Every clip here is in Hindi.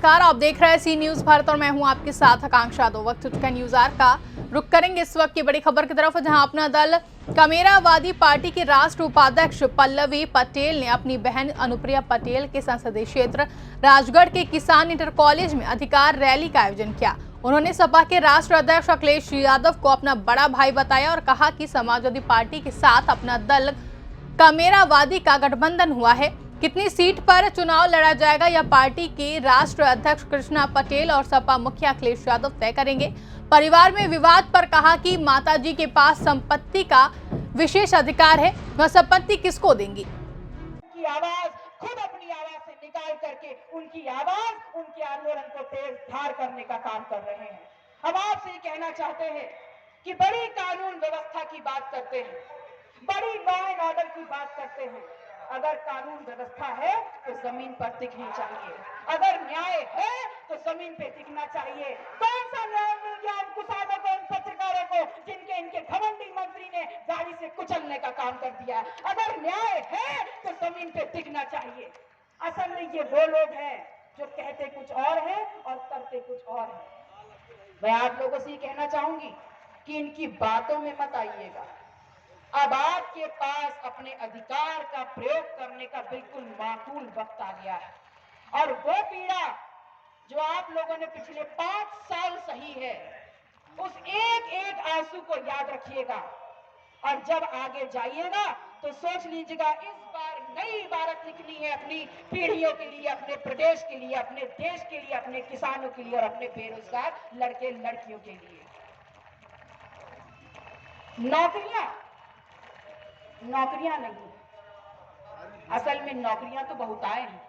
नमस्कार, आप देख रहे हैं सी न्यूज भारत और मैं हूं आपके साथ आकांक्षा। दो वक्त का न्यूज आर का रुख करेंगे इस वक्त की बड़ी खबर की तरफ, जहां अपना दल कमेरावादी पार्टी के राष्ट्र उपाध्यक्ष पल्लवी पटेल ने अपनी बहन अनुप्रिया पटेल के संसदीय क्षेत्र राजगढ़ के किसान इंटर कॉलेज में अधिकार रैली का आयोजन किया। उन्होंने सपा के राष्ट्र अध्यक्ष अखिलेश यादव को अपना बड़ा भाई बताया और कहा कि समाजवादी पार्टी के साथ अपना दल कमेरावादी का गठबंधन हुआ है। कितनी सीट पर चुनाव लड़ा जाएगा यह पार्टी के राष्ट्र अध्यक्ष कृष्णा पटेल और सपा मुखिया अखिलेश यादव तय करेंगे। परिवार में विवाद पर कहा कि माताजी के पास संपत्ति का विशेष अधिकार है, वह संपत्ति किसको देंगी। उनकी आवाज खुद अपनी आवाज से निकाल करके उनकी आवाज उनके आंदोलन को तेज धार करने का काम कर रहे हैं। हम आपसे ये कहना चाहते हैं कि बड़ी कानून व्यवस्था की बात करते हैं, बड़ी लॉ एंड ऑर्डर की बात करते हैं। अगर कानून व्यवस्था है तो जमीन पर टिकनी चाहिए, अगर न्याय है तो जमीन पे टिकना चाहिए। कौन सा न्याय मिल गया उन किसानों को, उन पत्रकारों को जिनके इनके घमंडी मंत्री ने गाड़ी से कुचलने का काम कर दिया। अगर न्याय है तो जमीन पे टिकना चाहिए। असल में ये वो लोग हैं जो कहते कुछ और है और करते कुछ और है। मैं आप लोगों से ये कहना चाहूंगी कि इनकी बातों में मत आइएगा। अब आपके पास अपने अधिकार का प्रयोग करने का बिल्कुल माकूल वक्त आ गया है और वो पीड़ा जो आप लोगों ने पिछले 5 साल सही है, उस एक एक आंसू को याद रखिएगा और जब आगे जाइएगा तो सोच लीजिएगा इस बार नई इबारत लिखनी है अपनी पीढ़ियों के लिए, अपने प्रदेश के लिए, अपने देश के लिए, अपने किसानों के लिए और अपने बेरोजगार लड़के लड़कियों के लिए। नौकरियां नहीं, असल में नौकरियां तो बहुत आए हैं,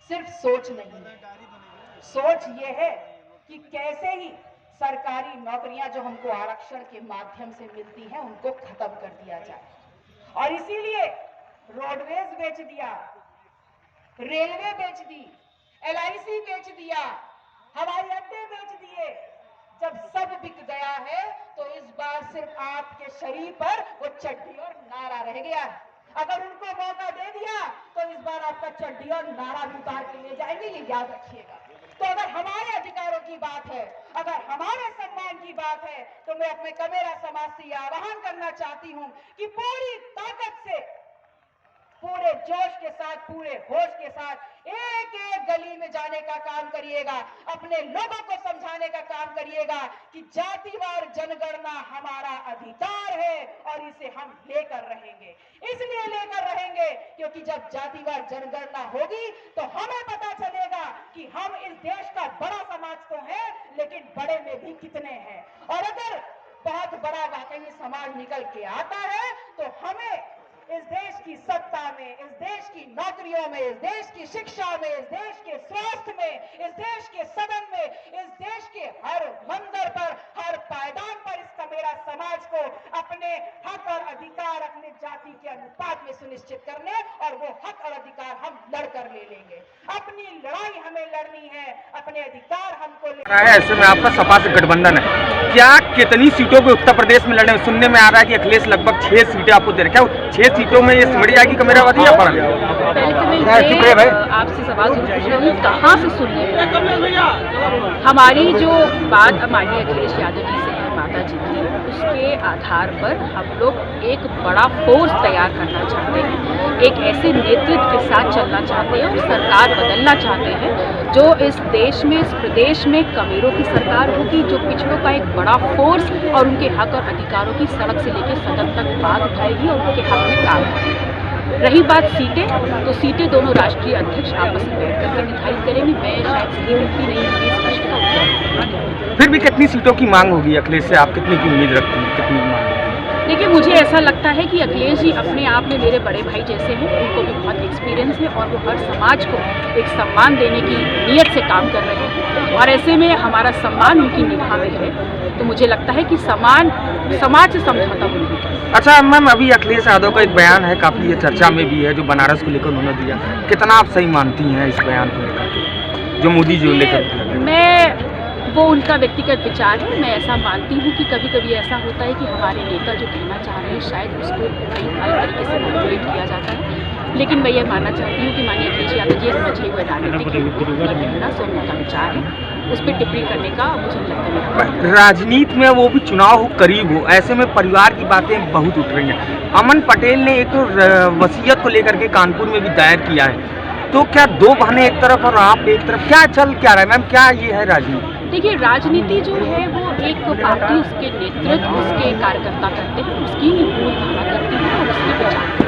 सिर्फ सोच नहीं है। सोच ये है कि कैसे ही सरकारी नौकरियां जो हमको आरक्षण के माध्यम से मिलती हैं उनको खत्म कर दिया जाए। और इसीलिए रोडवेज बेच दिया, रेलवे बेच दी, LIC बेच दिया, हवाई अड्डे बेच दिए। जब सब बिक गया है तो इस बार सिर्फ आपके शरीर पर वो चड्डी और नारा रह गया है। अगर उनको मौका दे दिया तो इस बार आपका चड्डी और नारा भी उतार के ले जाएंगे, ये याद रखिएगा। तो अगर हमारे अधिकारों की बात है, अगर हमारे सम्मान की बात है, तो मैं अपने कमेरा समाज से आह्वान करना चाहती हूं कि पूरी ताकत से, पूरे जोश के साथ, पूरे होश के साथ एक एक गली में जाने का काम करिएगा, अपने लोगों को समझाने का काम करिएगा कि जातिवार जनगणना हमारा अधिकार है और इसे हम लेकर रहेंगे। इसलिए लेकर रहेंगे क्योंकि जब जातिवार जनगणना होगी तो हमें पता चलेगा कि हम इस देश का बड़ा समाज तो है, लेकिन बड़े में भी कितने हैं। और अगर बहुत बड़ा वाकई समाज निकल के आता है तो हमें इस देश की सत्ता में, इस देश की नौकरियों में, इस देश की शिक्षा में, इस देश के स्वास्थ्य में, इस देश के सदन में, इस देश के हर मंदिर पर, हर पायदान पर इस कमेरा समाज को अपने हक और अधिकार अपने जाति के अनुपात में सुनिश्चित करने और वो हक और अधिकार हम लड़कर ले लेंगे। अपनी लड़ाई हमें लड़नी है, अपने अधिकार हमको है। ऐसे में आपका सपा से गठबंधन है, क्या कितनी सीटों पे उत्तर प्रदेश में लड़ने? सुनने में आ रहा है कि अखिलेश लगभग 6 सीटें आपको दे रखा है। 6 सीटों में ये सिमट जाएगी कमेरावादी या पर? पहले तो मैं आपसे सवाल पूछूंगी, कहाँ से सुनिए हमारी जो बात हमारी अखिलेश यादव जी से है, माता जी की, उसके आधार पर हम लोग एक बड़ा फोर्स तैयार करना चाहते हैं, एक ऐसे नेतृत्व के साथ चलना चाहते हैं और सरकार बदलना चाहते हैं जो इस देश में, इस प्रदेश में कमेरों की सरकार होगी, जो पिछड़ों का एक बड़ा फोर्स और उनके हक और अधिकारों की सड़क से लेकर सदन तक बात उठाएगी और उनके हक में काम करेगी। रही बात सीटें, तो सीटें दोनों राष्ट्रीय अध्यक्ष आपस में बैठ करके निर्धारित करेंगे। मैं शायद सही मिलती नहीं होगी स्पष्ट। फिर भी कितनी सीटों की मांग होगी अखिलेश से? आप कितनी की उम्मीद रखती हैं, कितनी मांग? देखिए, मुझे ऐसा लगता है कि अखिलेश जी अपने आप में मेरे बड़े भाई जैसे हैं, उनको भी बहुत एक्सपीरियंस है और वो हर समाज को एक सम्मान देने की नीयत से काम कर रहे हैं और ऐसे में हमारा सम्मान उनकी निगाह में है, तो मुझे लगता है कि समाज से समझौता होगा। अच्छा मैम, अभी अखिलेश यादव का एक बयान है, काफ़ी ये चर्चा में भी है, जो बनारस को लेकर उन्होंने दिया, कितना आप सही मानती हैं इस बयान को लेकर जो मोदी जी को लेकर? मैं वो उनका व्यक्तिगत विचार है। मैं ऐसा मानती हूँ कि कभी कभी ऐसा होता है कि हमारे नेता जो कहना चाह रहे हैं शायद उसको कई तरीके से मैनिपुलेट किया जाता है। लेकिन मैं ये मानना चाहती हूँ कि माननीय अखिलेश यादव जी समझिए हुए राजनीतिक कहना सोना का विचार है, उस पर टिप्पणी करने का मुझे नहीं लगता है। राजनीति में वो भी चुनाव हो करीब हो, ऐसे में परिवार की बातें बहुत उठ रही हैं। अमन पटेल ने एक वसीयत को लेकर के कानपुर में भी दायर किया है, तो क्या दो बहनें एक तरफ और आप एक तरफ, क्या चल क्या रहा है मैम, क्या ये है राजनीति? देखिए, राजनीति जो है वो एक पार्टी उसके नेतृत्व उसके कार्यकर्ता करते हैं, उसकी मूल धारणा करती है और उसके विचार।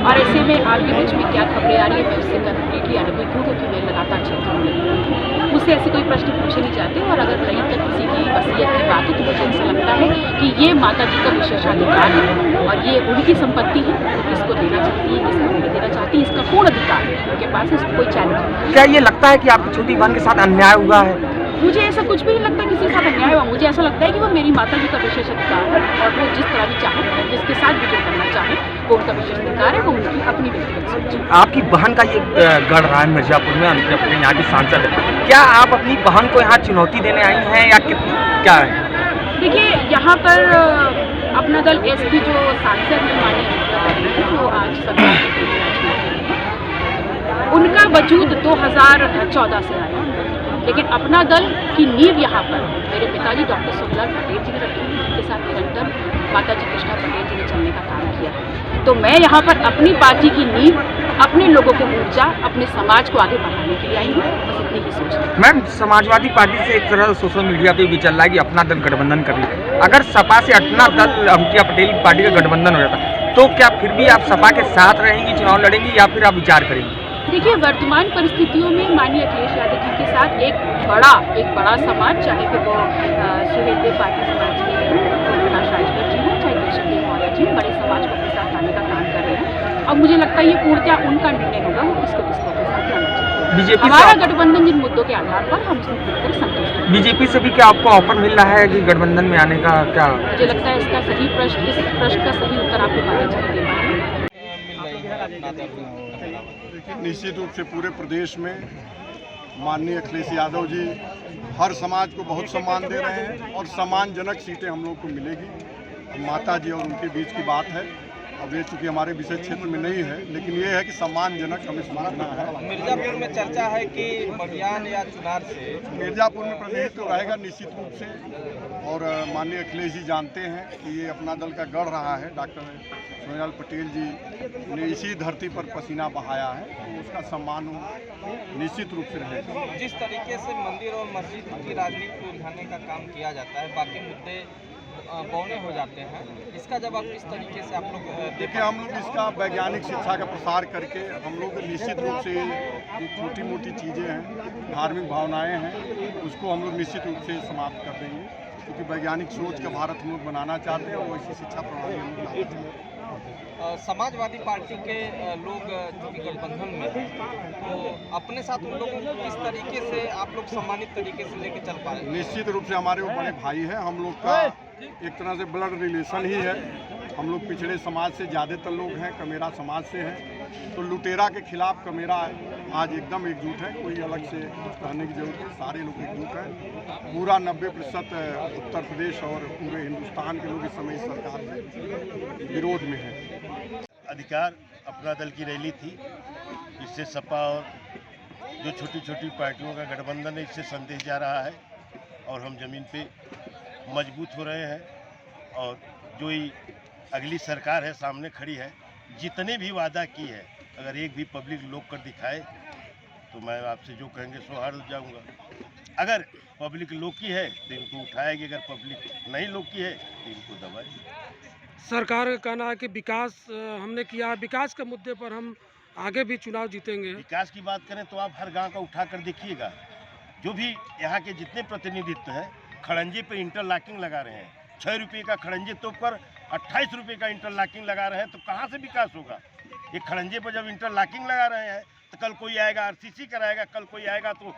और ऐसे में आपके बीच में क्या खबरें आ रही है मैं उससे कंप्लीटली अनभिज्ञ हूँ, क्योंकि मैं लगातार क्षेत्र में लगी हूँ। मुझसे ऐसे कोई प्रश्न पूछे नहीं जाते, और अगर कहीं तक किसी की वसीयत की बात है तो मुझे ऐसा लगता है कि ये माता जी का विशेषाधिकार है और ये उनकी संपत्ति है, इसको देना चाहती है, किसको नहीं देना चाहती, इसका पूर्ण अधिकार है उनके पास, इसको कोई चैलेंज नहीं। क्या ये लगता है कि आपकी छोटी बहन के साथ अन्याय हुआ है? मुझे ऐसा कुछ भी नहीं लगता किसी के साथ अन्याय हुआ। मुझे ऐसा लगता है कि वो मेरी माता जी का विशेष अधिकार है, और वो जिस तरह भी चाहे, जिसके साथ भी जो करना चाहे, वो उनका विशेष अधिकार है, वो उनकी अपनी व्यक्तिगत सोच है। आपकी बहन का ये गढ़ रहा है मिर्जापुर में, अपने यहाँ की सांसद है, क्या आप अपनी बहन को यहाँ चुनौती देने आई हैं या क्या है? देखिए, यहाँ पर अपना दल एसपी जो सांसद है माननीय जो आज सरकार उनका वजूद 2014 से आया, लेकिन अपना दल की नींव यहाँ पर मेरे पिताजी डॉक्टर सोमलाल पटेल जी ने रखी, उनके साथ निरंतर माता जी कृष्णा पटेल जी ने चलने का काम किया। तो मैं यहाँ पर अपनी पार्टी की नींव, अपने लोगों को ऊर्जा, अपने समाज को आगे बढ़ाने के लिए आई हूँ, बस इतनी ही सोच है। मैम, समाजवादी पार्टी से एक तरह सोशल मीडिया पे भी चल रहा है कि अपना दल गठबंधन कर ले, अगर सपा से अपना दल अनुप्रिया पटेल की पार्टी का गठबंधन हो जाता तो क्या फिर भी आप सपा के साथ रहेंगी, चुनाव लड़ेंगी, या फिर आप विचार करेंगी? देखिए, वर्तमान परिस्थितियों में माननीय अखिलेश यादव जी के साथ एक बड़ा समाज, चाहे फिर वो सुहेलदेव पार्टी समाज के प्रकाश राजभर जी हो, चाहे कृष्ण देव मौर्य जी, बड़े समाज को अपने साथ लाने का काम कर रहे हैं। अब मुझे लगता है ये पूर्णतः उनका निर्णय होगा, वो किसको अपने साथ लाना चाहते हैं। बीजेपी हमारा गठबंधन जिन मुद्दों के आधार पर हम उसमें पूरी तरह संतुष्ट हैं। बीजेपी से भी क्या आपको ऑफर मिल रहा है कि गठबंधन में आने का? क्या मुझे लगता है इसका सही प्रश्न, इस प्रश्न का सही उत्तर आपको माता जी दे पाएंगे। निश्चित रूप से पूरे प्रदेश में माननीय अखिलेश यादव जी हर समाज को बहुत सम्मान दे रहे हैं, और सम्मानजनक सीटें हम लोग को मिलेगी। माता जी और उनके बीच की बात है, अब ये चूँकि हमारे विषय क्षेत्र में नहीं है, लेकिन ये है कि सम्मानजनक हमें समझना है। मिर्जापुर में चर्चा है कि बगियान या चुनार से मिर्जापुर में प्रतिनिधित्व रहेगा निश्चित रूप से, और माननीय अखिलेश जी जानते हैं कि ये अपना दल का गढ़ रहा है। डॉक्टर सोमलाल पटेल जी ने इसी धरती पर पसीना बहाया है, तो उसका सम्मान निश्चित रूप से रहेगा। जिस तरीके से मंदिर और मस्जिद की राजनीति को उलझाने का काम किया जाता है, बाकी मुद्दे बौने हो जाते हैं, इसका जवाब किस तरीके से आप लोग? देखिए, हम लोग इसका वैज्ञानिक शिक्षा का प्रसार करके हम लोग निश्चित रूप से जो छोटी मोटी चीज़ें हैं, धार्मिक भावनाएं हैं, उसको हम लोग निश्चित रूप से समाप्त कर देंगे, क्योंकि वैज्ञानिक सोच का भारत हम लोग बनाना चाहते हैं, और वैसी शिक्षा प्रणाली हम लोग लाना चाहते हैं। समाजवादी पार्टी के लोग जो कि गठबंधन में हैं, तो अपने साथ उन लोगों को किस तरीके से आप लोग सम्मानित तरीके से लेके चल पा रहे हैं? निश्चित रूप से हमारे वो बड़े भाई हैं, हम लोग का एक तरह से ब्लड रिलेशन ही है। हम लोग पिछड़े समाज से ज़्यादातर लोग हैं, कमेरा समाज से हैं, तो लुटेरा के खिलाफ कमेरा आज एकदम एकजुट है, कोई अलग से कहने की जरूरत नहीं, सारे लोग एकजुट हैं। पूरा 90% उत्तर प्रदेश और पूरे हिंदुस्तान के लोग इस समय इस सरकार से विरोध में हैं। अधिकार अपना दल की रैली थी, इससे सपा और जो छोटी छोटी पार्टियों का गठबंधन है, इससे संदेश जा रहा है, और हम जमीन पे मजबूत हो रहे हैं। और जो ही अगली सरकार है सामने खड़ी है, जितने भी वादा की है, अगर एक भी पब्लिक लोग कर दिखाए तो मैं आपसे जो कहेंगे सो हार जाऊंगा। अगर पब्लिक लोग की है तो इनको उठाएगी, अगर पब्लिक नहीं लोग की है तो इनको दबाएगी। सरकार का कहना है कि विकास हमने किया है, विकास के मुद्दे पर हम आगे भी चुनाव जीतेंगे। विकास की बात करें तो आप हर गांव का उठा कर देखिएगा, जो भी यहाँ के जितने प्रतिनिधित्व हैं, खड़ंजे पे इंटरलॉकिंग लगा रहे हैं। 6 रुपये का खड़ंजे तो पर 28 रुपये का इंटरलॉकिंग लगा रहे हैं, तो कहाँ से विकास होगा? ये खड़ंजे पर जब इंटरलॉकिंग लगा रहे हैं तो कल कोई आएगा आरसीसी कराएगा, कल कोई आएगा तो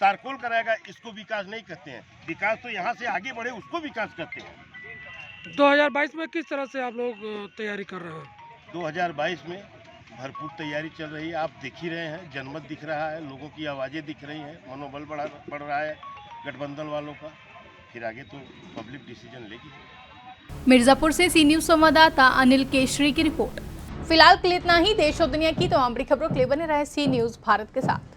तारकोल कराएगा, इसको विकास नहीं कहते हैं। विकास तो यहाँ से आगे बढ़े उसको विकास कहते हैं। 2022 में किस तरह से आप लोग तैयारी कर रहे हैं? 2022 में भरपूर तैयारी चल रही है, आप देख ही रहे हैं, जनमत दिख रहा है, लोगों की आवाज़ें दिख रही हैं, मनोबल बढ़ रहा है गठबंधन वालों का। फिर आगे तो पब्लिक डिसीजन लेगी। मिर्जापुर से सी न्यूज़ संवाददाता अनिल केशरी की रिपोर्ट। फिलहाल के लिए इतना ही। देश और दुनिया की तमाम बड़ी खबरों के लिए बने रहे सी न्यूज़ भारत के साथ।